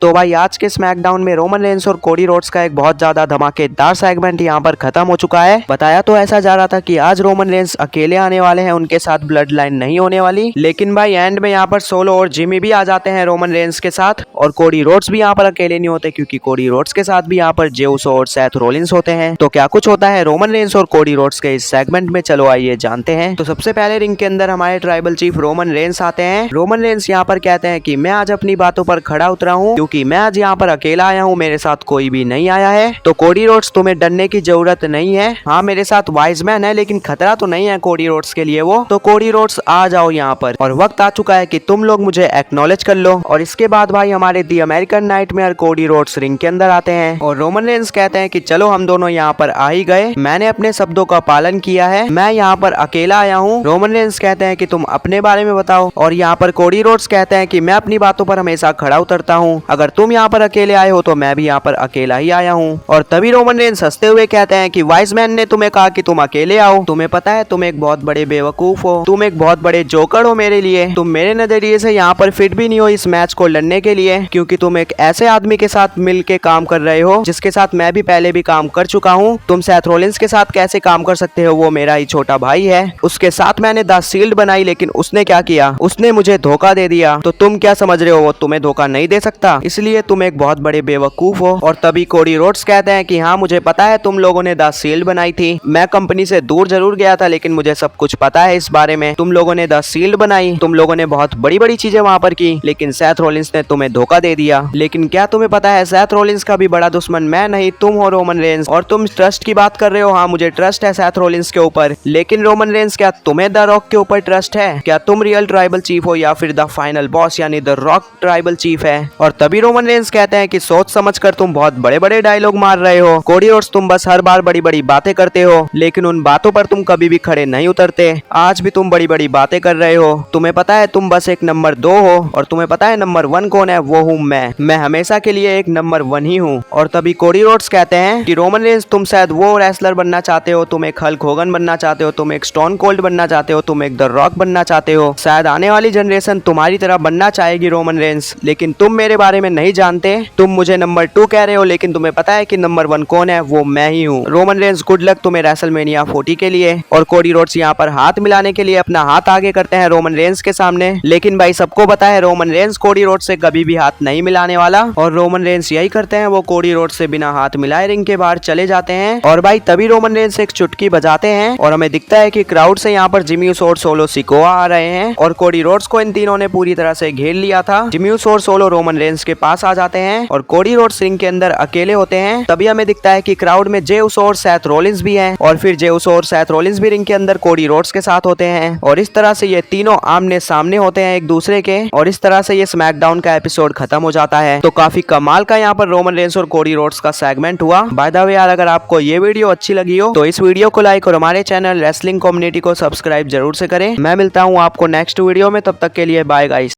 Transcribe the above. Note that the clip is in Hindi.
तो भाई आज के स्मैकडाउन में रोमन रेंस और कोडी रोड्स का एक बहुत ज्यादा धमाकेदार सेगमेंट यहाँ पर खत्म हो चुका है। बताया तो ऐसा जा रहा था कि आज रोमन रेंस अकेले आने वाले हैं, उनके साथ ब्लड लाइन नहीं होने वाली, लेकिन भाई एंड में यहाँ पर सोलो और जिमी भी आ जाते हैं रोमन रेंस के साथ, और कोडी रोड्स भी यहाँ पर अकेले नहीं होते क्योंकि कोडी रोड्स के साथ भी यहाँ पर जेउस और सेथ रोलिंस होते हैं। तो क्या कुछ होता है रोमन रेंस और कोडी रोड्स के इस सेगमेंट में, चलो आइए जानते हैं। तो सबसे पहले रिंग के अंदर हमारे ट्राइबल चीफ रोमन रेंस आते हैं। रोमन रेंस यहाँ पर कहते हैं कि मैं आज अपनी बातों पर खड़ा उतरा हूँ क्योंकि मैं आज यहाँ पर अकेला आया हूँ, मेरे साथ कोई भी नहीं आया है। तो कोडी रोड्स तुम्हें डरने की जरूरत नहीं है। हाँ मेरे साथ वाइज मैन है लेकिन खतरा तो नहीं है कोडी रोड्स के लिए वो। तो कोडी रोड्स आ जाओ यहाँ पर, और वक्त आ चुका है कि तुम लोग मुझे एक्नॉलेज कर लो। और इसके बाद भाई हमारे the American nightmare Cody Rhodes ring के अंदर आते हैं और रोमन रेंस कहते हैं कि चलो हम दोनों यहाँ पर आ ही गए, मैंने अपने शब्दों का पालन किया है, मैं यहाँ पर अकेला आया हूँ। रोमन रेंस कहते हैं कि तुम अपने बारे में बताओ, और यहाँ पर कोडी रोड्स कहते हैं कि मैं अपनी बातों पर हमेशा खड़ा उतरता हूँ, अगर तुम यहाँ पर अकेले आए हो तो मैं भी यहाँ पर अकेला ही आया हूँ। और तभी रोमन रेंस हंसते हुए कहते हैं कि वाइज मैन ने तुम्हें कहा कि तुम अकेले आओ, तुम्हें पता है तुम एक बहुत बड़े बेवकूफ हो, तुम एक बहुत बड़े जोकर हो मेरे लिए, तुम मेरे नजरिए से यहाँ पर फिट भी नहीं हो इस मैच को लड़ने के लिए, क्योंकि तुम एक ऐसे आदमी के साथ मिल के काम कर रहे हो जिसके साथ मैं भी पहले भी काम कर चुका हूँ। तुम सेथ रोलिंस के साथ कैसे काम कर सकते हो, वो मेरा ही छोटा भाई है, उसके साथ मैंने द शील्ड बनाई लेकिन उसने क्या किया, उसने मुझे धोखा दे दिया। तो तुम क्या समझ रहे हो वो तुम्हें धोखा नहीं दे सकता, इसलिए तुम एक बहुत बड़े बेवकूफ हो। और तभी कोडी रोड्स कहते हैं कि हाँ मुझे पता है तुम लोगों ने द शील्ड बनाई थी, मैं कंपनी से दूर जरूर गया था लेकिन मुझे सब कुछ पता है इस बारे में, तुम लोगों ने द शील्ड बनाई, तुम लोगों ने बहुत बड़ी बड़ी चीजें वहां पर की, लेकिन सेथ रोलिंस ने तुम्हें धोखा दे दिया। लेकिन क्या तुम्हें पता है सेथ रोलिंस का भी बड़ा दुश्मन मैं नहीं तुम हो रोमन रेंस। और तुम ट्रस्ट की बात कर रहे हो, हाँ मुझे ट्रस्ट है सेथ रोलिंस के ऊपर, लेकिन रोमन रेंस क्या तुम्हें द रॉक के ऊपर ट्रस्ट है? क्या तुम रियल ट्राइबल चीफ हो या फिर द फाइनल बॉस यानी द रॉक ट्राइबल चीफ है? और तभी रोमन रेंस कहते हैं कि सोच समझ कर तुम बहुत बड़े बड़े डायलॉग मार रहे हो कोडी रोड्स, तुम बस हर बार बड़ी बड़ी बातें करते हो लेकिन उन बातों पर तुम कभी भी खड़े नहीं उतरते। आज भी तुम बड़ी बड़ी बातें कर रहे हो, तुम्हें पता है तुम बस एक नंबर 2 हो, और तुम्हें पता है नंबर 1 कौन है, वो हूँ मैं हमेशा के लिए एक नंबर 1 ही हूँ। और तभी कोडी रोड्स कहते हैं कि रोमन रेंस तुम शायद वो रेसलर बनना चाहते हो, तुम एक हल्क होगन बनना चाहते हो, तुम एक स्टोन कोल्ड बनना चाहते हो, तुम एक द रॉक बनना चाहते हो, शायद आने वाली जनरेशन तुम्हारी तरह बनना चाहेगी रोमन रेंस, लेकिन तुम मेरे बारे में नहीं जानते, तुम मुझे नंबर 2 कह रहे हो लेकिन तुम्हें पता है कि नंबर 1 कौन है, वो मैं ही हूँ। रोमन रेंस गुड लक तुम्हें रेसलमेनिया 40 के लिए। और कोडी रोड्स यहाँ पर हाथ मिलाने के लिए अपना हाथ आगे करते हैं रोमन रेंस के सामने, लेकिन भाई सबको पता है रोमन रेंस कोडी रोड्स से कभी भी हाथ नहीं मिलाने वाला, और रोमन रेंस यही करते हैं, वो कोडी रोड्स से बिना हाथ मिलाए रिंग के बाहर चले जाते हैं। और भाई तभी रोमन रेंस एक चुटकी बजाते हैं और हमें दिखता है कि क्राउड से यहाँ पर जिमी ऊसो और सोलो सिकोआ आ रहे हैं, और कोडी रोड्स को इन तीनों ने पूरी तरह से घेर लिया था। जिमी ऊसो और सोलो रोमन रेंस के पास आ जाते हैं और कोडी रोड्स रिंग के अंदर अकेले होते हैं। तभी हमें दिखता है कि क्राउड में जे ऊसो और सेथ रोलिंस भी हैं, और फिर जे ऊसो और सेथ रोलिंस भी रिंग के अंदर कोडी रोड्स के साथ होते हैं, और इस तरह से ये तीनों आमने सामने होते हैं एक दूसरे के, और इस तरह से ये स्मैकडाउन का एपिसोड खत्म हो जाता है। तो काफी कमाल का यहाँ पर रोमन रेंस और कोडी रोड्स का सेगमेंट हुआ। बाय द वे यार, अगर आपको ये वीडियो अच्छी लगी हो तो इस वीडियो को लाइक और हमारे चैनल रेसलिंग कम्युनिटी को सब्सक्राइब जरूर से करें। मैं मिलता हूँ आपको नेक्स्ट वीडियो में, तब तक के लिए बाय गाइस।